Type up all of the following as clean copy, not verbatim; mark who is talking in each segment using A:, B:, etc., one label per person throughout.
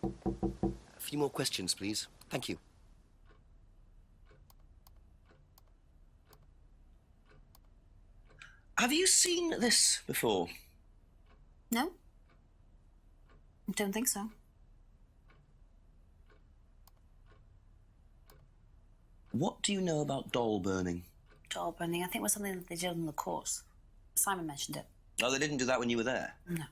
A: A few more questions, please. Thank you. Have you seen this before?
B: No. I don't think so.
A: What do you know about doll burning?
B: Doll burning, I think, was something that they did on the course. Simon mentioned it.
A: Oh, they didn't do that when you were there?
B: No.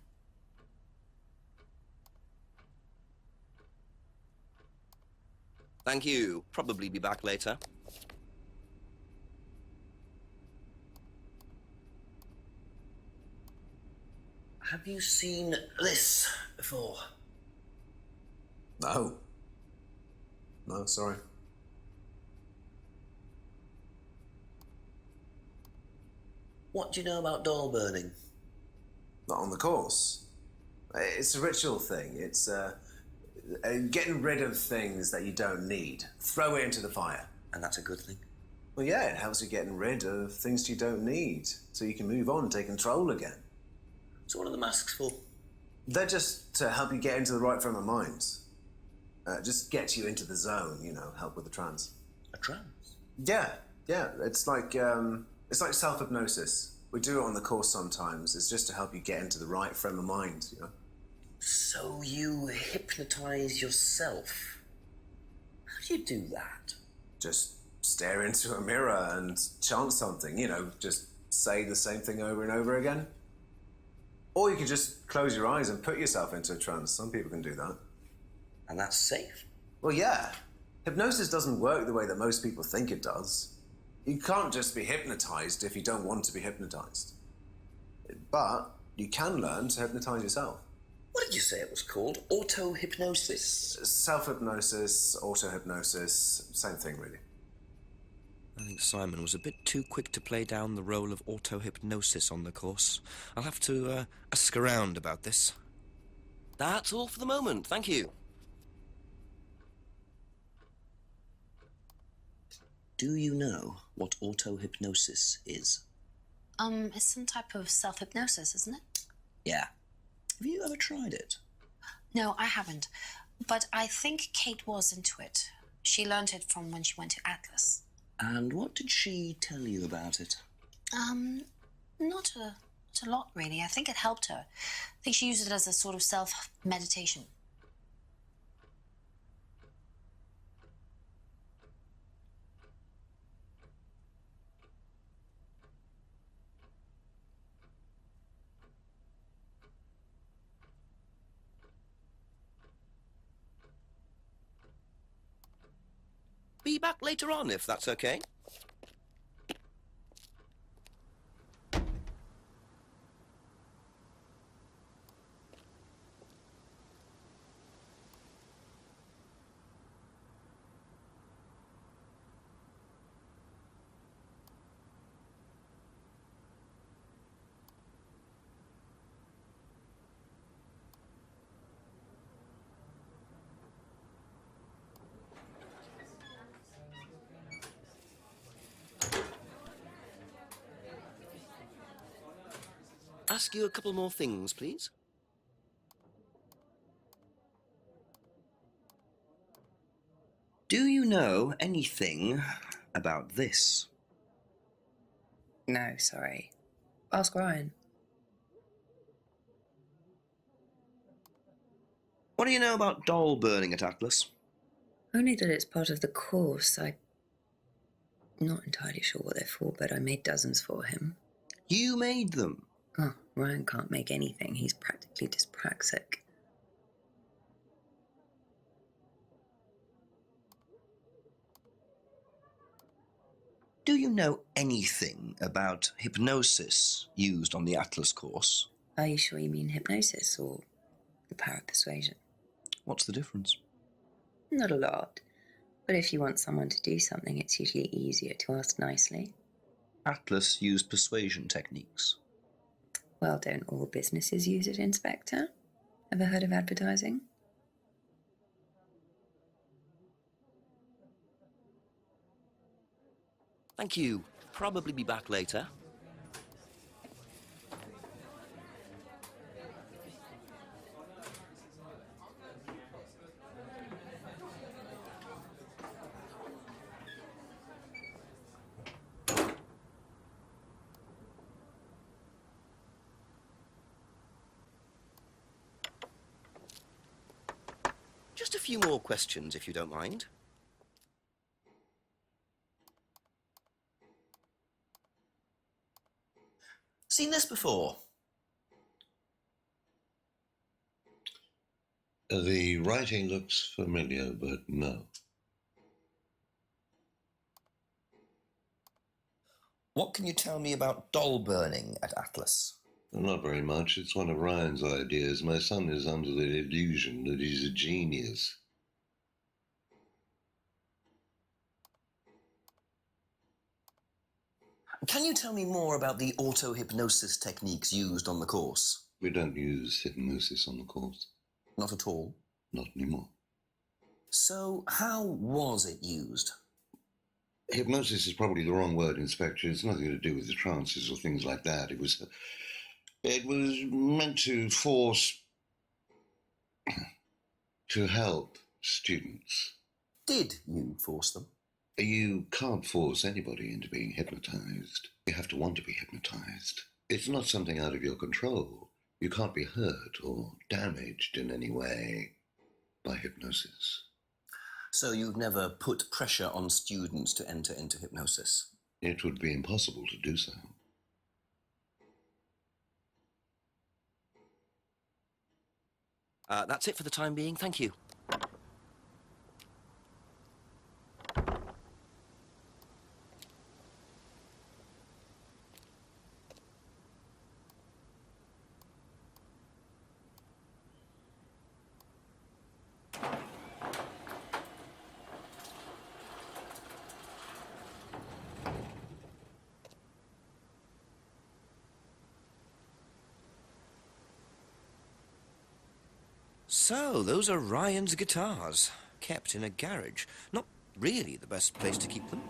A: Thank you. Probably be back later. Have you seen this before?
C: No. No, sorry.
A: What do you know about doll burning?
C: Not on the course. It's a ritual thing. It's getting rid of things that you don't need. Throw it into the fire.
A: And that's a good thing?
C: Well, yeah, it helps you getting rid of things you don't need, so you can move on and take control again.
A: So what are the masks for?
C: They're just to help you get into the right frame of mind. Just get you into the zone, you know, help with the trance.
A: A trance?
C: Yeah. It's like self-hypnosis. We do it on the course sometimes. It's just to help you get into the right frame of mind, you know.
A: So you hypnotize yourself? How do you do that?
C: Just stare into a mirror and chant something, you know, just say the same thing over and over again. Or you can just close your eyes and put yourself into a trance. Some people can do that.
A: And that's safe?
C: Well, yeah. Hypnosis doesn't work the way that most people think it does. You can't just be hypnotized if you don't want to be hypnotized. But you can learn to hypnotize yourself.
A: What did you say it was called? Auto-hypnosis?
C: Self-hypnosis, auto-hypnosis, same thing, really.
A: I think Simon was a bit too quick to play down the role of auto-hypnosis on the course. I'll have to ask around about this. That's all for the moment, thank you. Do you know what auto-hypnosis is?
B: It's some type of self-hypnosis, isn't it?
A: Yeah. Have you ever tried it?
B: No, I haven't. But I think Kate was into it. She learned it from when she went to Atlas.
A: And what did she tell you about it?
B: Not a lot, really. I think it helped her. I think she used it as a sort of self-meditation.
A: Be back later on, if that's okay. Ask you a couple more things, please. Do you know anything about this?
D: No, sorry. Ask Ryan.
A: What do you know about doll burning at Atlas?
D: Only that it's part of the course. I'm not entirely sure what they're for, but I made dozens for him.
A: You made them?
D: Oh, Ryan can't make anything. He's practically dyspraxic.
A: Do you know anything about hypnosis used on the Atlas course?
D: Are you sure you mean hypnosis or the power of persuasion?
A: What's the difference?
D: Not a lot. But if you want someone to do something, it's usually easier to ask nicely.
A: Atlas used persuasion techniques.
D: Well, don't all businesses use it, Inspector? Ever heard of advertising?
A: Thank you. Probably be back later. a few more questions, if you don't mind. Seen this before?
E: The writing looks familiar, but no.
A: What can you tell me about doll burning at Atlas?
E: Not very much. It's one of Ryan's ideas. My son is under the illusion that he's a genius.
A: Can you tell me more about the auto-hypnosis techniques used on the course?
E: We don't use hypnosis on the course.
A: Not at all.
E: Not anymore.
A: So, how was it used?
E: Hypnosis is probably the wrong word, Inspector. It's nothing to do with the trances or things like that. It was meant to force, to help students.
A: Did you force them?
E: You can't force anybody into being hypnotized. You have to want to be hypnotized. It's not something out of your control. You can't be hurt or damaged in any way by hypnosis.
A: So you've never put pressure on students to enter into hypnosis?
E: It would be impossible to do so.
A: That's it for the time being. Thank you. So, those are Ryan's guitars, kept in a garage. Not really the best place to keep them.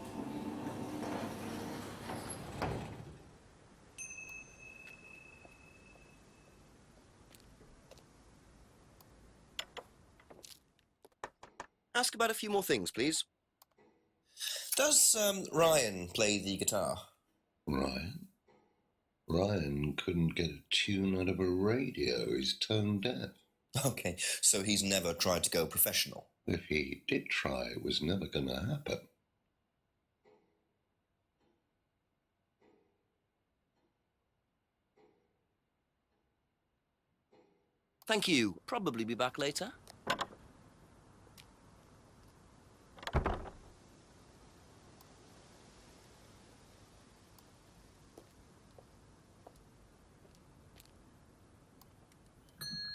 A: Ask about a few more things, please. Does Ryan play the guitar?
E: Ryan? Ryan couldn't get a tune out of a radio. He's tone deaf.
A: Okay, so he's never tried to go professional.
E: If he did try, it was never going to happen.
A: Thank you. Probably be back later.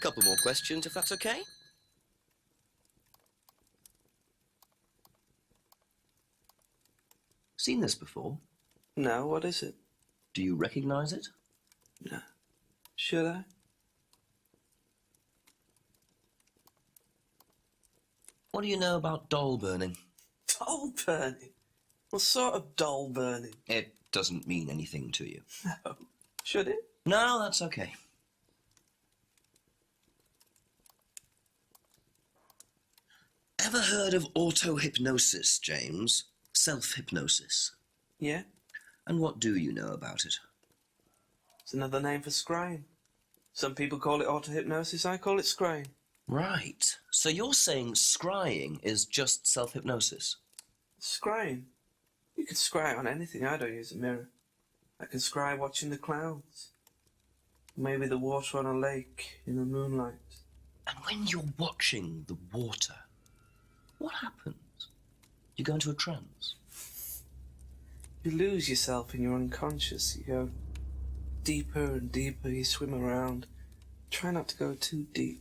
A: Couple more questions, if that's okay. Seen this before?
F: No, what is it?
A: Do you recognize it?
F: No. Should I?
A: What do you know about doll burning?
F: Doll burning? What sort of doll burning?
A: It doesn't mean anything to you.
F: No. Should it?
A: No, that's okay. Ever heard of auto-hypnosis, James? Self-hypnosis.
F: Yeah.
A: And what do you know about it?
F: It's another name for scrying. Some people call it auto-hypnosis, I call it scrying.
A: Right. So you're saying scrying is just self-hypnosis?
F: Scrying? You can scry on anything. I don't use a mirror. I can scry watching the clouds. Maybe the water on a lake in the moonlight.
A: And when you're watching the water, what happens? You go into a trance?
F: You lose yourself in your unconscious. You go deeper and deeper. You swim around. Try not to go too deep.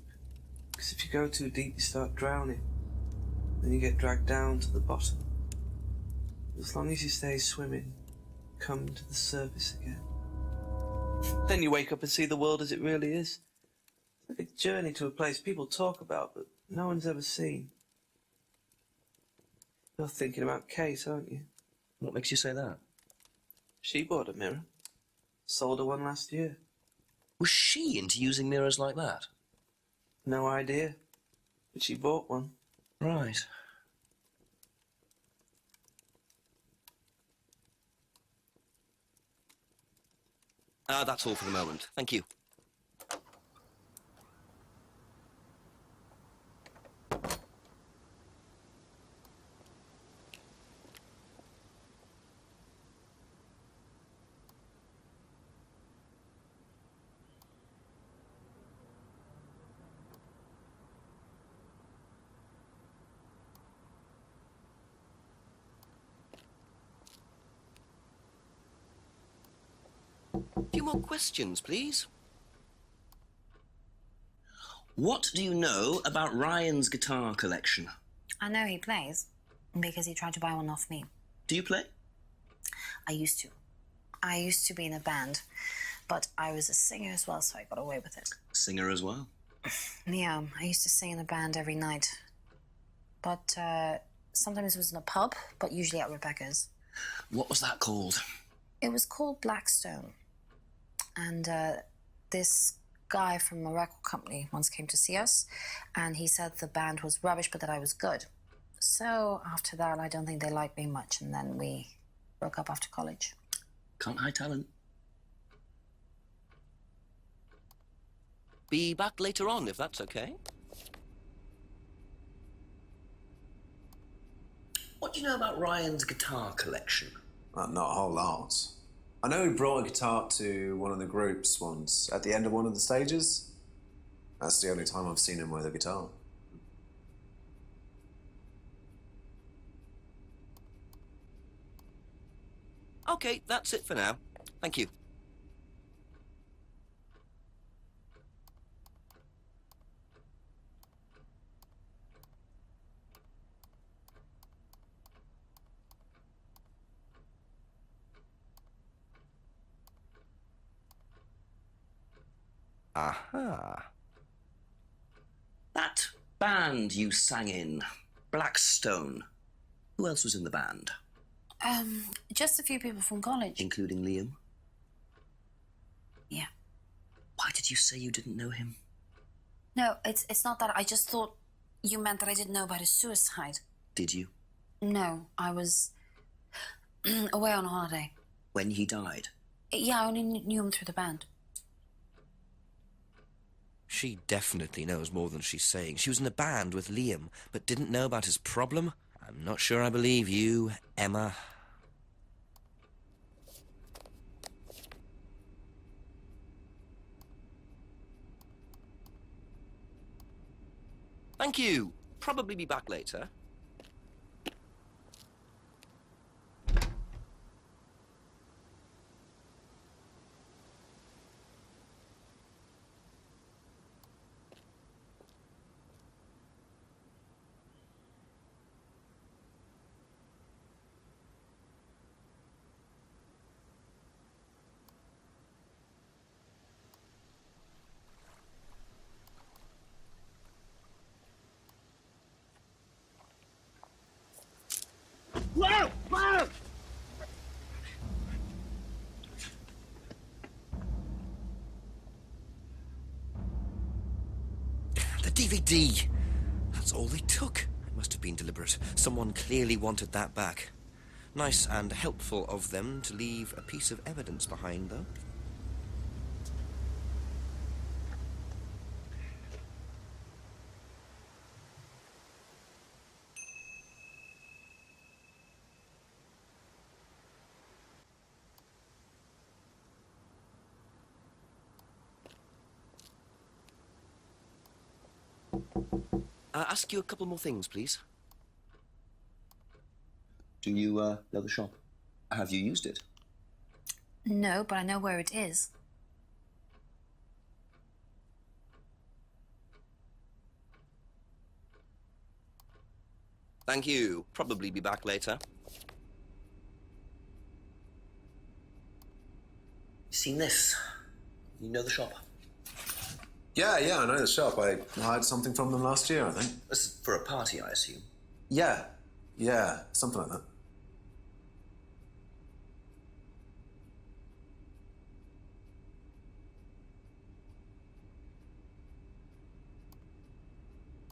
F: Because if you go too deep, you start drowning. Then you get dragged down to the bottom. As long as you stay swimming, come to the surface again. Then you wake up and see the world as it really is. It's like a journey to a place people talk about, but no one's ever seen. You're thinking about Kate, aren't you?
A: What makes you say that?
F: She bought a mirror. Sold her one last year.
A: Was she into using mirrors like that?
F: No idea. But she bought one.
A: Right. That's all for the moment. Thank you. A few more questions, please.
G: What do you know about Ryan's guitar collection?
B: I know he plays because he tried to buy one off me.
G: Do you play?
B: I used to. I used to be in a band, but I was a singer as well, so I got away with it.
G: Singer as well?
B: Yeah, I used to sing in a band every night. But sometimes it was in a pub, but usually at Rebecca's.
G: What was that called?
B: It was called Blackstone. And this guy from a record company once came to see us, and he said the band was rubbish, but that I was good. So after that, I don't think they liked me much, and then we broke up after college.
G: Can't hide talent.
A: Be back later on, if that's okay.
G: What do you know about Ryan's guitar collection?
C: Not a whole lot. I know he brought a guitar to one of the groups once, at the end of one of the stages. That's the only time I've seen him with a guitar.
A: Okay, that's it for now. Thank you. Aha.
G: That band you sang in, Blackstone. Who else was in the band?
B: Just a few people from college.
G: Including Liam?
B: Yeah.
G: Why did you say you didn't know him?
B: No, it's not that. I just thought you meant that I didn't know about his suicide.
G: Did you?
B: No, I was away on holiday.
G: When he died?
B: Yeah, I only knew him through the band.
A: She definitely knows more than she's saying. She was in a band with Liam, but didn't know about his problem? I'm not sure I believe you, Emma. Thank you. Probably be back later.
G: Whoa! Whoa!
A: The DVD! That's all they took. It must have been deliberate. Someone clearly wanted that back. Nice and helpful of them to leave a piece of evidence behind, though. Ask you a couple more things, please.
G: Do you know the shop? Have you used it?
B: No, but I know where it is.
A: Thank you. Probably be back later.
G: Seen this? You know the shop?
C: Yeah, I know the shop. I hired something from them last year, I think.
G: This is for a party, I assume.
C: Yeah, something like that.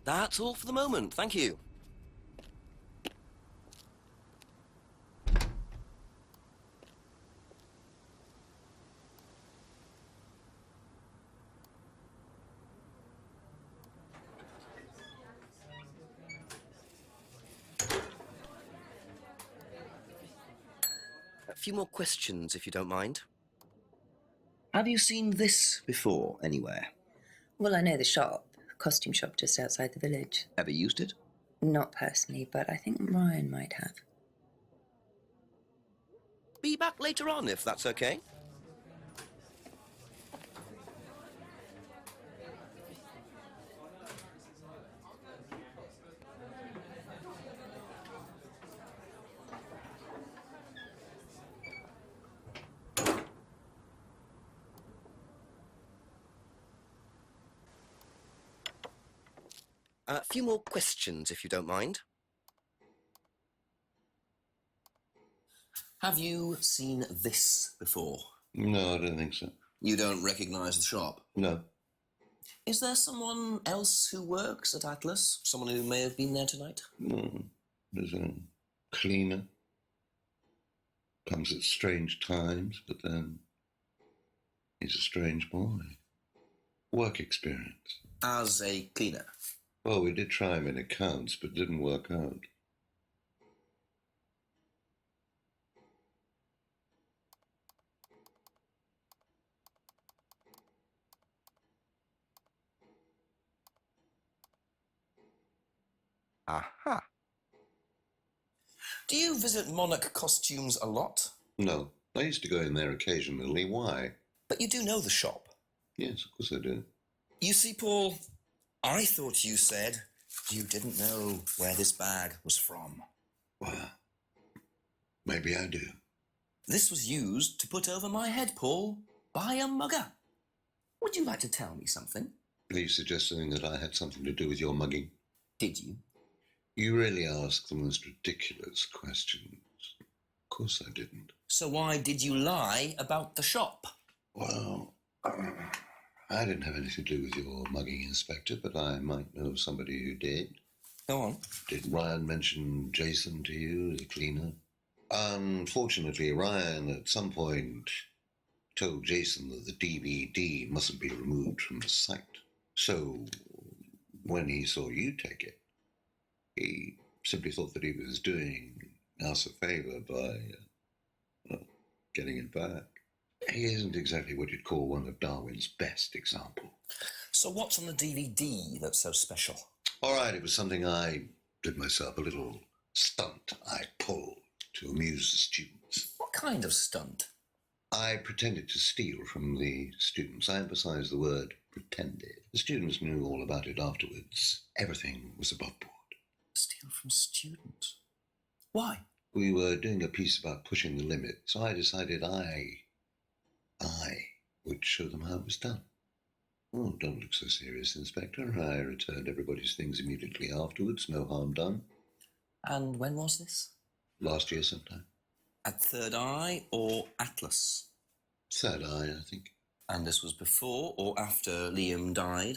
A: That's all for the moment. Thank you. A few more questions, if you don't mind.
G: Have you seen this before, anywhere?
D: Well, I know the shop, costume shop just outside the village.
G: Ever used it?
D: Not personally, but I think Ryan might have.
A: Be back later on, if that's okay. A few more questions, if you don't mind. Have you seen this before?
E: No, I don't think so.
A: You don't recognise the shop?
E: No.
A: Is there someone else who works at Atlas? Someone who may have been there tonight?
E: No. There's a cleaner. Comes at strange times, but then he's a strange boy. Work experience.
A: As a cleaner?
E: Well, we did try him in accounts, but didn't work out.
A: Aha. Do you visit Monarch Costumes a lot?
E: No. I used to go in there occasionally. Why?
A: But you do know the shop.
E: Yes, of course I do.
A: You see, Paul, I thought you said you didn't know where this bag was from.
E: Well, maybe I do.
A: This was used to put over my head, Paul, by a mugger. Would you like to tell me something?
E: Are you suggesting that I had something to do with your mugging?
A: Did you?
E: You really ask the most ridiculous questions. Of course I didn't.
A: So why did you lie about the shop?
E: Well, I didn't have anything to do with your mugging, Inspector, but I might know somebody who did.
A: Go on.
E: Did Ryan mention Jason to you, the cleaner? Unfortunately, Ryan at some point told Jason that the DVD mustn't be removed from the site. So when he saw you take it, he simply thought that he was doing us a favour by getting it back. He isn't exactly what you'd call one of Darwin's best examples.
A: So what's on the DVD that's so special?
E: All right, it was something I did myself, a little stunt I pulled to amuse the students.
A: What kind of stunt?
E: I pretended to steal from the students. I emphasize the word pretended. The students knew all about it afterwards. Everything was above board.
A: Steal from students? Why?
E: We were doing a piece about pushing the limit, so I decided I would show them how it was done. Oh, don't look so serious, Inspector. I returned everybody's things immediately afterwards. No harm done.
A: And when was this?
E: Last year sometime.
A: At Third Eye or Atlas?
E: Third Eye, I think.
A: And this was before or after Liam died?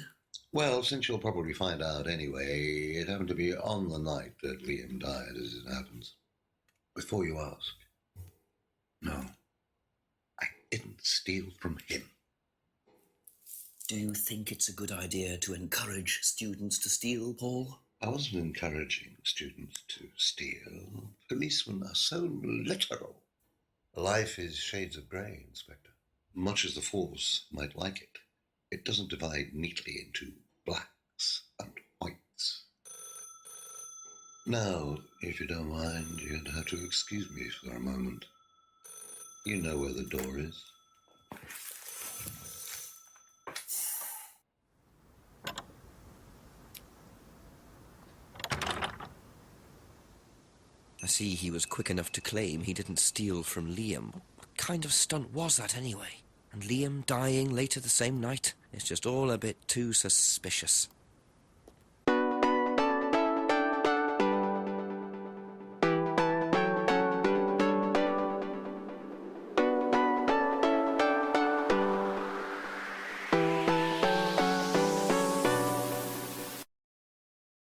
E: Well, since you'll probably find out anyway, it happened to be on the night that Liam died, as it happens. Before you ask, no, I didn't steal from him.
A: Do you think it's a good idea to encourage students to steal, Paul?
E: I wasn't encouraging students to steal. Policemen are so literal. Life is shades of grey, Inspector. Much as the Force might like it, it doesn't divide neatly into blacks and whites. Now, if you don't mind, you're going to have to excuse me for a moment. You know where the door is.
A: I see he was quick enough to claim he didn't steal from Liam. What kind of stunt was that anyway? And Liam dying later the same night? It's just all a bit too suspicious.